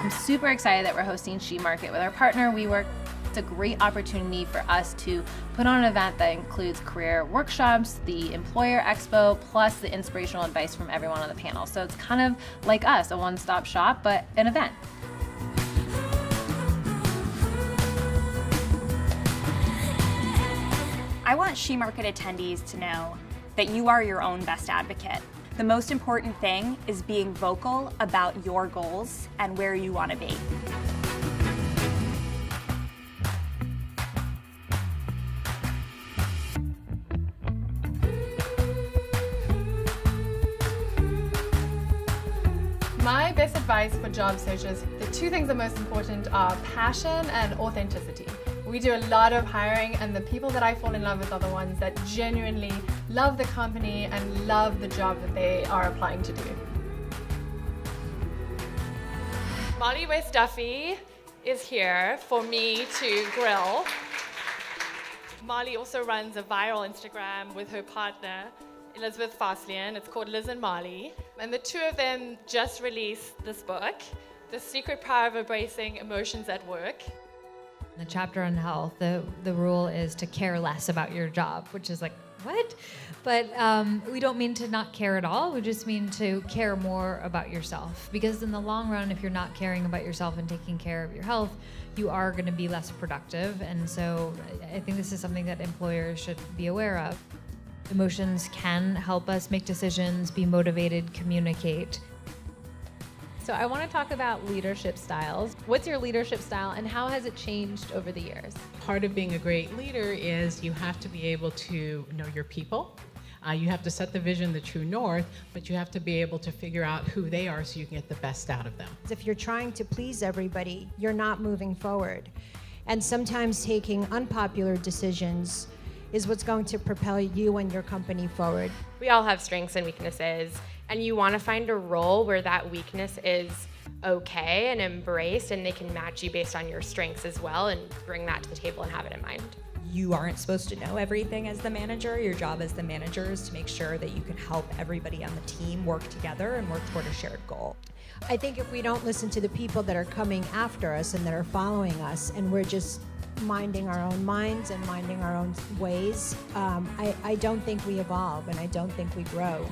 I'm super excited that we're hosting SheMarket with our partner WeWork. It's a great opportunity for us to put on an event that includes career workshops, the employer expo, plus the inspirational advice from everyone on the panel. So it's kind of like us, a one-stop shop, but an event. I want SheMarket attendees to know that you are your own best advocate. The most important thing is being vocal about your goals and where you want to be. My best advice for job searchers, the two things that are most important are passion and authenticity. We do a lot of hiring, and the people that I fall in love with are the ones that genuinely love the company and love the job that they are applying to do. Molly West Duffy is here for me to grill. Molly also runs a viral Instagram with her partner, Elizabeth Faslian. It's called Liz and Molly. And the two of them just released this book, The Secret Power of Embracing Emotions at Work. The chapter on health, the rule is to care less about your job, which is like, what? But we don't mean to not care at all. We just mean to care more about yourself. Because in the long run, if you're not caring about yourself and taking care of your health, you are going to be less productive. And so I think this is something that employers should be aware of. Emotions can help us make decisions, be motivated, communicate. So I want to talk about leadership styles. What's your leadership style and how has it changed over the years? Part of being a great leader is you have to be able to know your people. You have to set the vision, the true north, but you have to be able to figure out who they are so you can get the best out of them. If you're trying to please everybody, you're not moving forward. And sometimes taking unpopular decisions is what's going to propel you and your company forward. We all have strengths and weaknesses, and you want to find a role where that weakness is okay and embraced, and they can match you based on your strengths as well, and bring that to the table and have it in mind. You aren't supposed to know everything as the manager. Your job as the manager is to make sure that you can help everybody on the team work together and work toward a shared goal. I think if we don't listen to the people that are coming after us and that are following us, and we're just minding our own minds and minding our own ways, I don't think we evolve, and I don't think we grow.